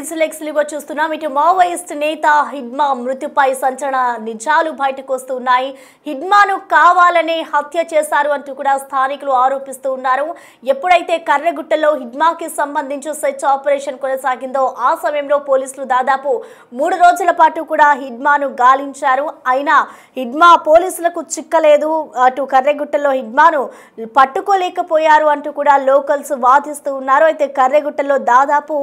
Digital ఎక్స్‌లో చూస్తున్నాం. ఇటు మావోయిస్ట్ నేత హిడ్మా మృతిపై సంచలన నిజాలు బయటకు వస్తున్నాయి. హిడ్మాను కావాలనే హత్య చేశారు అంటూ కూడా స్థానికులు ఆరోపిస్తూ ఉన్నారు. ఎప్పుడైతే కర్రగుట్టలో హిడ్మాకి సంబంధించి సెర్చ్ ఆపరేషన్ కొనసాగిందో ఆ సమయంలో పోలీసులు దాదాపు 3 రోజుల పాటు కూడా హిడ్మాను గాలించారు. అయినా హిడ్మా పోలీసులకు చిక్కలేదు. అటు కర్రగుట్టలో హిడ్మాను పట్టుకోలేకపోయారు అంటూ కూడా లోకల్స్ వాదిస్తూ ఉన్నారు. అయితే కర్రగుట్టలో దాదాపు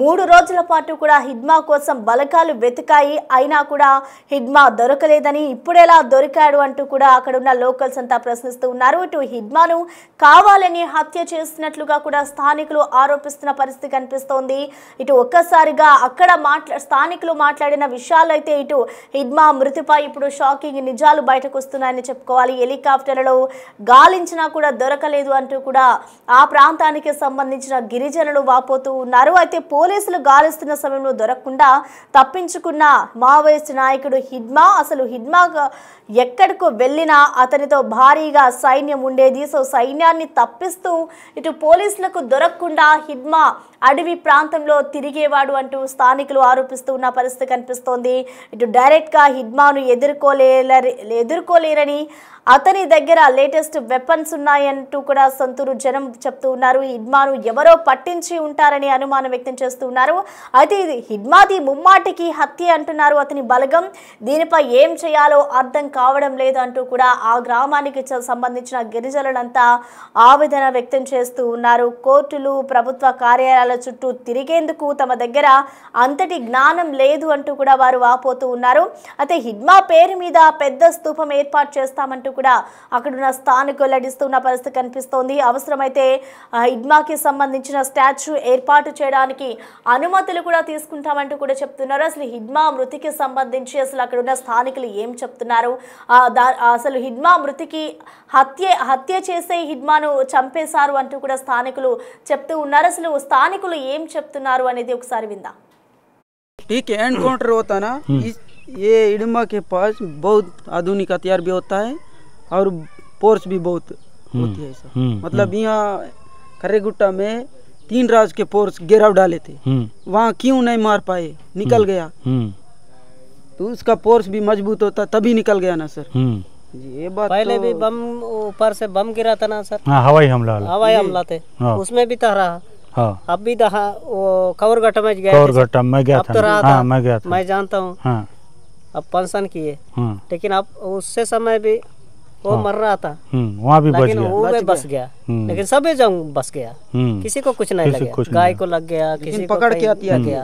3 రోజుల పాటు కూడా హిడ్మా కోసం బలగాలు వెతికాయి. అయినా కూడా హిడ్మా దొరకలేదని, ఇప్పుడెలా దొరికాడు అంటూ కూడా అక్కడ ఉన్న లోకల్స్ అంతా ప్రశ్నిస్తూ ఉన్నారు. ఇటు హిడ్మాను కావాలని హత్య చేసినట్లుగా కూడా స్థానికులు ఆరోపిస్తున్న పరిస్థితి కనిపిస్తోంది. ఇటు ఒక్కసారిగా అక్కడ స్థానికులు మాట్లాడిన విషయాలు అయితే ఇటు హిడ్మా మృతిపై ఇప్పుడు షాకింగ్ నిజాలు బయటకు వస్తున్నాయని చెప్పుకోవాలి. హెలికాప్టర్లలో గాలించినా కూడా దొరకలేదు అంటూ కూడా ఆ ప్రాంతానికి సంబంధించిన గిరిజనులు వాపోతూ ఉన్నారు. అయితే పోలీసులు గాలిస్తున్న సమయంలో దొరకకుండా తప్పించుకున్న మావోయిస్ట్ నాయకుడు హిడ్మా, అసలు హిడ్మా ఎక్కడికి వెళ్ళినా అతనితో భారీగా సైన్యం ఉండేది. సో సైన్యాన్ని తప్పిస్తూ ఇటు పోలీసులకు దొరకకుండా హిడ్మా అడవి ప్రాంతంలో తిరిగేవాడు అంటూ స్థానికులు ఆరోపిస్తూ ఉన్న పరిస్థితి కనిపిస్తోంది. ఇటు డైరెక్ట్గా హిడ్మాను ఎదుర్కోలేరని, అతని దగ్గర లేటెస్ట్ వెపన్స్ ఉన్నాయంటూ కూడా సొంతూరు జనం చెప్తూ ఉన్నారు. హిడ్మాను ఎవరో పట్టించి ఉంటారని అనుమానం వ్యక్తం చేస్తూ ఉన్నారు. అయితే ఇది హిడ్మాది ముమ్మాటికి హత్య అంటున్నారు అతని బలగం. దీనిపై ఏం చేయాలో అర్థం కావడం లేదు అంటూ కూడా ఆ గ్రామానికి సంబంధించిన గిరిజనులంతా ఆవేదన వ్యక్తం చేస్తూ ఉన్నారు. కోర్టులు, ప్రభుత్వ కార్యాలయాల చుట్టూ తిరిగేందుకు తమ దగ్గర అంతటి జ్ఞానం లేదు అంటూ కూడా వారు వాపోతూ ఉన్నారు. అయితే హిడ్మా పేరు మీద పెద్ద స్తూపం ఏర్పాటు చేస్తామంటూ కూడా అక్కడున్న స్థానికులు వెల్లడిస్తున్న పరిస్థితి కనిపిస్తోంది. అవసరమైతే హిడ్మాకి సంబంధించిన స్టాచ్యూ ఏర్పాటు చేయడానికి అనుమతులు కూడా తీసుకుంటామంటూ కూడా చెప్తున్నారు. అసలు హిడ్మా మృతికి సంబంధించి అసలు అక్కడున్న స్థానికులు ఏం చెప్తున్నారు, అసలు హిడ్మా మృతికి హత్య చేసే హిడ్మాను చంపేశారు అంటూ కూడా స్థానికులు చెప్తూ ఉన్నారు. అసలు స్థానికులు ఏం చెప్తున్నారు అనేది ఒకసారి విందాం. ठीक है, एनकाउंटर होता ना, ये हिडमा के पास बहुत आधुनिक हथियार भी होता है और फोर्स भी बहुत होती है सर। मतलब यहाँ खरेगुट्टा में 3 राज के फोर्स घेराव डाले थे, वहाँ क्यों नहीं मार पाए, निकल गया। तो उसका फोर्स भी मजबूत होता तभी निकल गया ना सर जी। ये बात पहले भी बम ऊपर से बम गिरा था ना सर। हाँ, हवाई हमला थे, उसमें भी था रहा। हाँ। अब भी वो कवरघट्टा में गया, कवरघट्टा में गया था। तो रहा हाँ, था। मैं गया था। मैं जानता हूँ। हाँ। अब पेंशन किए, लेकिन अब उससे समय भी वो मर रहा था, वहाँ भी बच लेकिन गया, वो भी बस गया। लेकिन सभी जंग बस गया, किसी को कुछ नहीं लगा। गाय को लग गया, किसी को पकड़ के हत्या गया।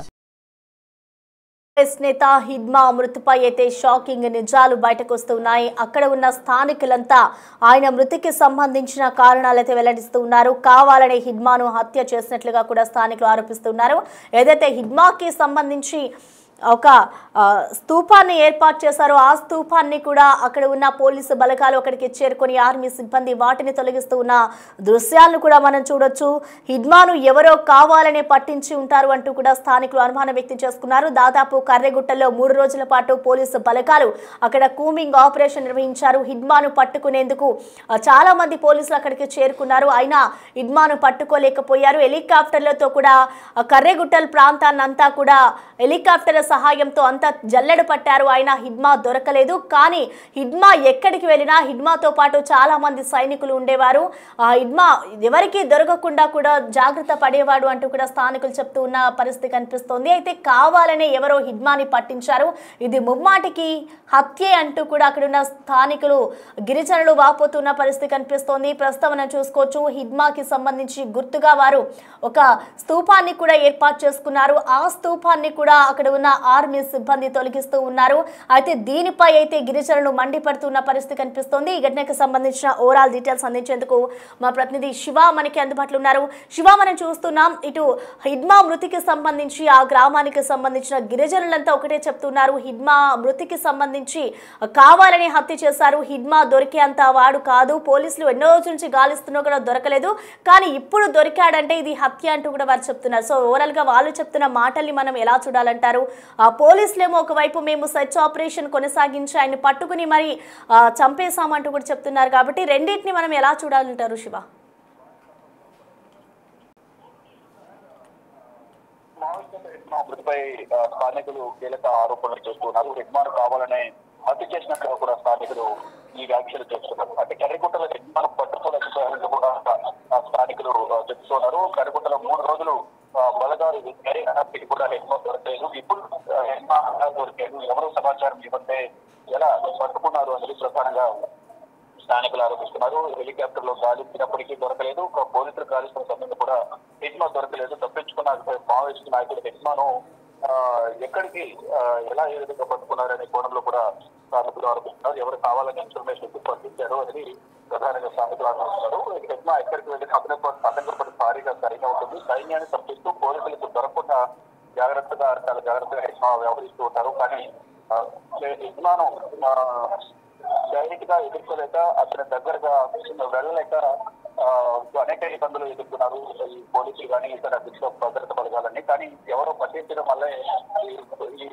నేత హిడ్మా మృతిపై అయితే షాకింగ్ నిజాలు బయటకు వస్తున్నాయి. అక్కడ ఉన్న స్థానికులంతా ఆయన మృతికి సంబంధించిన కారణాలైతే వెల్లడిస్తూ ఉన్నారు. కావాలనే హిడ్మాను హత్య చేసినట్లుగా కూడా స్థానికులు ఆరోపిస్తున్నారు. ఏదైతే హిడ్మాకి సంబంధించి ఒక స్తూపాన్ని ఏర్పాటు చేశారో ఆ స్తూపాన్ని కూడా అక్కడ ఉన్న పోలీసు బలగాలు అక్కడికి చేరుకొని ఆర్మీ సిబ్బంది వాటిని తొలగిస్తూ ఉన్న దృశ్యాలను కూడా మనం చూడొచ్చు. హిడ్మాను ఎవరో కావాలనే పట్టించి ఉంటారు అంటూ కూడా స్థానికులు అనుమానం వ్యక్తం చేసుకున్నారు. దాదాపు కర్రెగుట్టలో 3 రోజుల పాటు పోలీసు బలగాలు అక్కడ కూంబింగ్ ఆపరేషన్ నిర్వహించారు. హిడ్మాను పట్టుకునేందుకు చాలా మంది పోలీసులు అక్కడికి చేరుకున్నారు. అయినా హిడ్మాను పట్టుకోలేకపోయారు. హెలికాప్టర్లతో కూడా కర్రెగుట్టల ప్రాంతాన్ని అంతా కూడా హెలికాప్టర్ సహాయంతో అంతా జల్లెడ పట్టారు. అయినా హిడ్మా దొరకలేదు. కానీ హిడ్మా ఎక్కడికి వెళ్ళినా హిడ్మాతో పాటు చాలా మంది సైనికులు ఉండేవారు. హిడ్మా ఎవరికి దొరకకుండా కూడా జాగ్రత్త పడేవాడు అంటూ కూడా స్థానికులు చెప్తూ ఉన్న పరిస్థితి కనిపిస్తోంది. అయితే కావాలనే ఎవరో హిడ్మాని పట్టించారు, ఇది ముమ్మాటికి హత్యే అంటూ కూడా అక్కడున్న స్థానికులు గిరిజనులు వాపోతున్న పరిస్థితి కనిపిస్తోంది. ప్రస్తుతం మనం చూసుకోవచ్చు హిడ్మాకి సంబంధించి గుర్తుగా వారు ఒక స్తూపాన్ని కూడా ఏర్పాటు చేసుకున్నారు. ఆ స్తూపాన్ని కూడా అక్కడ ఉన్న ఆర్మీ సిబ్బంది తొలగిస్తూ ఉన్నారు. అయితే దీనిపై అయితే గిరిజనులు మండిపడుతున్న పరిస్థితి కనిపిస్తోంది. ఈ ఘటనకు సంబంధించిన ఓవరాల్ డీటెయిల్స్ అందించేందుకు మా ప్రతినిధి శివ మనకి అందుబాటులో ఉన్నారు. శివ, మనం చూస్తున్నాం ఇటు హిడ్మా మృతికి సంబంధించి ఆ గ్రామానికి సంబంధించిన గిరిజనులంతా ఒకటే చెప్తున్నారు. హిడ్మా మృతికి సంబంధించి కావాలని హత్య చేశారు, హిడ్మా దొరికేంత వాడు కాదు, పోలీసులు ఎన్నో రోజుల నుంచి గాలిస్తున్నా కూడా దొరకలేదు, కానీ ఇప్పుడు దొరికాడంటే ఇది హత్య అంటూ కూడా వారు చెప్తున్నారు. సో ఓవరాల్ గా వాళ్ళు చెప్తున్న మాటల్ని మనం ఎలా చూడాలంటారు? ఆ పోలీసులేమో ఒకవైపు మేము సెర్చ్ ఆపరేషన్ కొనసాగించి ఆయన పట్టుకుని మరి చంపేశామంటూ కూడా చెప్తున్నారు. కాబట్టి రెండింటిని మనం ఎలా చూడాలంటారు శివ? మావోయిస్టులతో మృతిపై స్థానికులు కీలక ఆరోపణలు చేస్తున్నారు. హిడ్మాను కావాలనే హత్య చేసినట్లుగా కూడా స్థానికులు ఈ వ్యాఖ్యలు చేస్తున్నారు. అంటే కర్రిగుట్టలో హిడ్మాను పట్టుకోలేకపోయారని కూడా స్థానికులు చెప్తున్నారు. కర్రిగుట్టలో 3 రోజులు బలగాలు అయినప్పటికీ కూడా హెడ్మా దొరకలేదు. ఇప్పుడు హెడ్మా దొరికారు. ఎవరు సమాచారం ఇవ్వంటే ఎలా పట్టుకున్నారు అనేది ప్రధానంగా స్థానికులు ఆరోపిస్తున్నారు. హెలికాప్టర్ లో గాలించినప్పటికీ దొరకలేదు. పోలీసులు గాలిస్తున్న సమయంలో కూడా హెడ్మా దొరకలేదు. తప్పించుకున్న మావోయిస్టు నాయకుడు హెడ్మాను ఎక్కడికి ఎలా ఏ విధంగా పట్టుకున్నారనే కోణంలో కూడా స్థానికులు ఆరోపిస్తున్నారు. ఎవరు కావాలని ఇన్ఫర్మేషన్ పంపించారు అనేది ప్రధానంగా స్థానికులు ఆరోపిస్తున్నారు. హెడ్మా ఎక్కడికి వెళ్ళిన అతనితో భారీగా సైన్యం ఉంటుంది. సైన్యాన్ని తప్పిస్తూ పోలీసులకు దొరకకుండా చాలా జాగ్రత్తగా హెడ్మా వ్యవహరిస్తూ ఉంటారు. కానీ హెడ్మాను డైరెక్ట్ గా ఎదుర్కోలేక అతని దగ్గరగా వెళ్ళలేక అనేక ఇబ్బందులు ఎదుర్కొన్నారు ఈ పోలీసులు కానీ ఇతర భద్రత బలగాలని. కానీ ఎవరో పట్టించడం వల్లే ఈ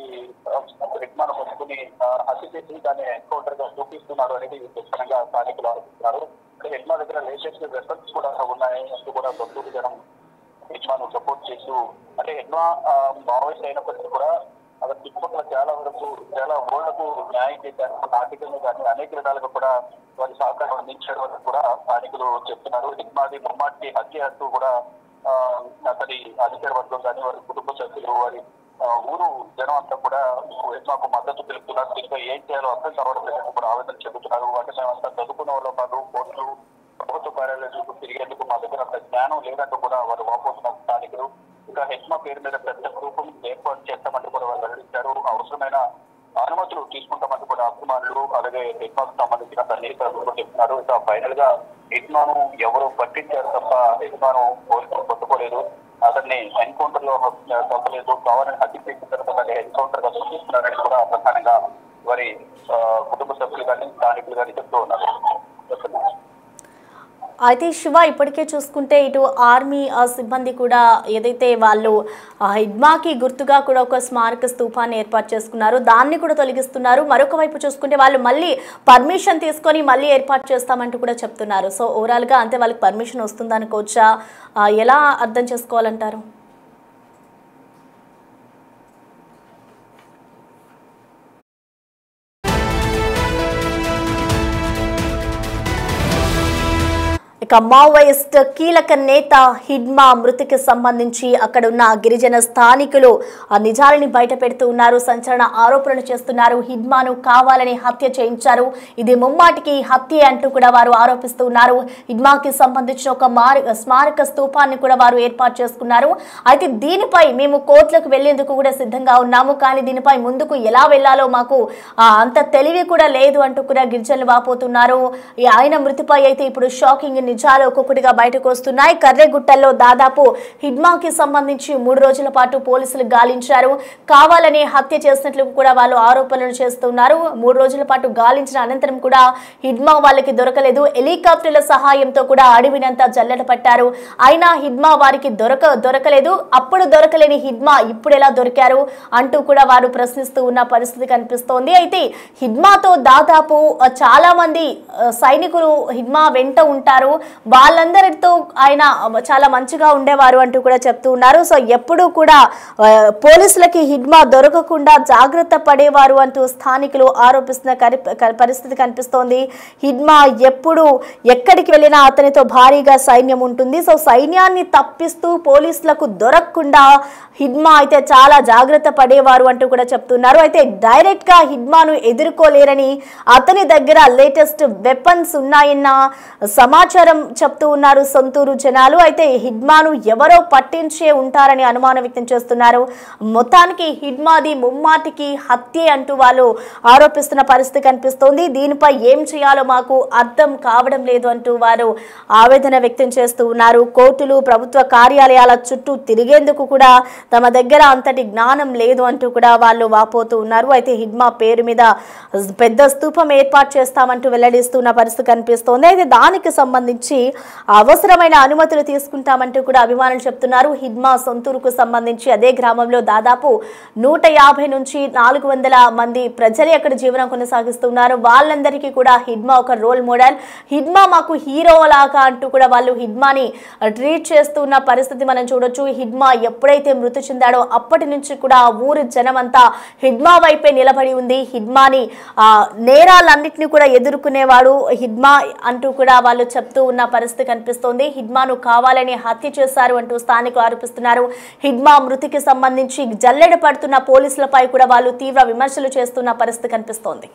హెడ్మాను పట్టుకుని హత్య చేసి దాన్ని ఎన్కౌంటర్ గా చూపిస్తున్నారు అనేది స్పష్టంగా స్థానికులు ఆరోపిస్తున్నారు. హెడ్మా దగ్గర లేటెస్ట్ వెపన్స్ కూడా ఉన్నాయి అంటూ కూడా బంధువులు జనం హెడ్మాను సపోర్ట్ చేస్తూ, అంటే హెడ్మా మావోయిస్ట్ అయినప్పటికీ కూడా అతని చుట్టుపక్కల చాలా ఓళ్లకు న్యాయం చేశారు. ఆర్థికంగా కానీ అనేక విధాలుగా కూడా వారి సహకారం అందించడం అని కూడా స్థానికులు చెప్తున్నారు. హెడ్మాది ముమ్మాటికి హత్య అంటూ కూడా అతని అధికార వర్గం కానీ వారి కుటుంబ సభ్యులు వారి ఊరు జనం అంతా కూడా హెడ్మాకు మద్దతు తెలుపుతున్నారు. దీనిపై ఏం చేయాలో అర్థం కావడం లేదని కూడా ఆవేదన చెబుతున్నారు. అంటే మేమంతా చదువుకున్న వాళ్ళు కాదు, కోర్టులు ప్రభుత్వ కార్యాలయాలకు తిరిగేందుకు మా దగ్గర అంత జ్ఞానం లేదంటూ కూడా వారు వాపోతున్నారు స్థానికులు. ఇంకా హెడ్మా పేరు మీద పెద్ద గ్రూపం ఏర్పాటు చేస్తామంటూ కూడా వాళ్ళు వెల్లడించారు. అవసరమైన అనుమతులు తీసుకుంటామంటూ కూడా అభిమానులు అలాగే హెడ్మాకు సంబంధించిన సన్నిహితులు చెప్తున్నారు. ఇంకా ఫైనల్ గా హెడ్మాను ఎవరు పట్టించారు తప్ప హెడ్మాను పోలీసులు పట్టుకోలేదు. అతన్ని ఎన్కౌంటర్ లో తప్పలేదు. కావాలని హత్య చేసిన తర్వాత ఎన్కౌంటర్ గా చూపిస్తున్నారని కూడా ప్రధానంగా వారి కుటుంబ సభ్యులు కానీ స్థానికులు కానీ చెప్తూ ఉన్నారు. అయితే శివ, ఇప్పటికే చూసుకుంటే ఇటు ఆర్మీ సిబ్బంది కూడా ఏదైతే వాళ్ళు హిడ్మాకి గుర్తుగా కూడా ఒక స్మారక స్తూపాన్ని ఏర్పాటు చేసుకున్నారు, దాన్ని కూడా తొలగిస్తున్నారు. మరొక వైపు చూసుకుంటే వాళ్ళు మళ్ళీ పర్మిషన్ తీసుకొని మళ్ళీ ఏర్పాటు చేస్తామంటూ కూడా చెప్తున్నారు. సో ఓవరాల్గా అంతే వాళ్ళకి పర్మిషన్ వస్తుందనుకోవచ్చా? ఎలా అర్థం చేసుకోవాలంటారు? ఇక మావోయిస్ట్ కీలక నేత హిడ్మా మృతికి సంబంధించి అక్కడ ఉన్న గిరిజన స్థానికులు ఆ నిజాలని బయట పెడుతూ ఉన్నారు. సంచలన ఆరోపణలు చేస్తున్నారు. హిడ్మాను కావాలని హత్య చేయించారు, ఇది ముమ్మాటికి హత్య అంటూ కూడా వారు ఆరోపిస్తూ ఉన్నారు. హిడ్మాకి సంబంధించిన ఒక స్మారక స్తూపాన్ని కూడా వారు ఏర్పాటు చేసుకున్నారు. అయితే దీనిపై మేము కోర్టులకు వెళ్లేందుకు కూడా సిద్ధంగా ఉన్నాము, కానీ దీనిపై ముందుకు ఎలా వెళ్లాలో మాకు అంత తెలివి కూడా లేదు అంటూ కూడా గిరిజనులు వాపోతున్నారు. ఆయన మృతిపై అయితే ఇప్పుడు షాకింగ్ నిజాలు ఒక్కొక్కటిగా బయటకు వస్తున్నాయి. కర్రెగుట్టల్లో దాదాపు హిడ్మాకి సంబంధించి 3 రోజుల పాటు పోలీసులు గాలించారు. కావాలని హత్య చేసినట్లు కూడా వాళ్ళు ఆరోపణలు చేస్తున్నారు. 3 రోజుల పాటు గాలించిన అనంతరం కూడా హిడ్మా వాళ్ళకి దొరకలేదు. హెలికాప్టర్ల సహాయంతో కూడా అడవినంతా జల్లెడ పట్టారు. అయినా హిడ్మా వారికి దొరకలేదు. అప్పుడు దొరకలేని హిడ్మా ఇప్పుడు ఎలా దొరికారు అంటూ కూడా వారు ప్రశ్నిస్తూ ఉన్న పరిస్థితి కనిపిస్తోంది. అయితే హిడ్మాతో దాదాపు చాలా మంది సైనికులు హిడ్మా వెంట ఉంటారు. వాళ్ళందరితో ఆయన చాలా మంచిగా ఉండేవారు అంటూ కూడా చెప్తూ ఉన్నారు. సో ఎప్పుడూ కూడా పోలీసులకి హిడ్మా దొరకకుండా జాగ్రత్త పడేవారు అంటూ స్థానికులు ఆరోపిస్తున్న పరిస్థితి కనిపిస్తోంది. హిడ్మా ఎప్పుడు ఎక్కడికి వెళ్ళినా అతనితో భారీగా సైన్యం ఉంటుంది. సో సైన్యాన్ని తప్పిస్తూ పోలీసులకు దొరకకుండా హిడ్మా అయితే చాలా జాగ్రత్త పడేవారు అంటూ కూడా చెప్తున్నారు. అయితే డైరెక్ట్ గా హిడ్మాను ఎదుర్కోలేరని, అతని దగ్గర లేటెస్ట్ వెపన్స్ ఉన్నాయన్న సమాచారం చెప్తూ ఉన్నారు సొంతూరు జనాలు. అయితే హిడ్మాను ఎవరో పట్టించే ఉంటారని అనుమానం వ్యక్తం చేస్తున్నారు. మొత్తానికి హిడ్మాది ముమ్మాటికి హత్యే అంటూ వాళ్ళు ఆరోపిస్తున్న పరిస్థితి కనిపిస్తోంది. దీనిపై ఏం చేయాలో మాకు అర్థం కావడం లేదు అంటూ వారు ఆవేదన వ్యక్తం చేస్తూ ఉన్నారు. కోర్టులు, ప్రభుత్వ కార్యాలయాల చుట్టూ తిరిగేందుకు కూడా తమ దగ్గర అంతటి జ్ఞానం లేదు అంటూ కూడా వాళ్ళు వాపోతూ ఉన్నారు. అయితే హిడ్మా పేరు మీద పెద్ద స్తూపం ఏర్పాటు చేస్తామంటూ వెల్లడిస్తున్న పరిస్థితి కనిపిస్తోంది. అయితే దానికి సంబంధించి అవసరమైన అనుమతులు తీసుకుంటామంటూ కూడా అభిమానులు చెప్తున్నారు. హిడ్మా సొంతూరుకు సంబంధించి అదే గ్రామంలో దాదాపు 150 నుంచి 400 మంది ప్రజలు అక్కడ జీవనం కొనసాగిస్తున్నారు. వాళ్ళందరికీ కూడా హిడ్మా ఒక రోల్ మోడల్. హిడ్మా మాకు హీరో లాగా అంటూ కూడా వాళ్ళు హిడ్మాని ట్రీట్ చేస్తున్న పరిస్థితి మనం చూడొచ్చు. హిడ్మా ఎప్పుడైతే మృతి మృతి చెందాడో అప్పటి నుంచి కూడా ఆ ఊరు జనమంతా హిడ్మా వైపే నిలబడి ఉంది. హిడ్మాని నేరాలన్నింటినీ కూడా ఎదుర్కొనేవాడు హిడ్మా అంటూ కూడా వాళ్ళు చెప్తూ ఉన్న పరిస్థితి కనిపిస్తోంది. హిడ్మాను కావాలని హత్య చేశారు అంటూ స్థానికులు ఆరోపిస్తున్నారు. హిడ్మా మృతికి సంబంధించి జల్లెడ పడుతున్న పోలీసులపై కూడా వాళ్ళు తీవ్ర విమర్శలు చేస్తున్న పరిస్థితి కనిపిస్తోంది.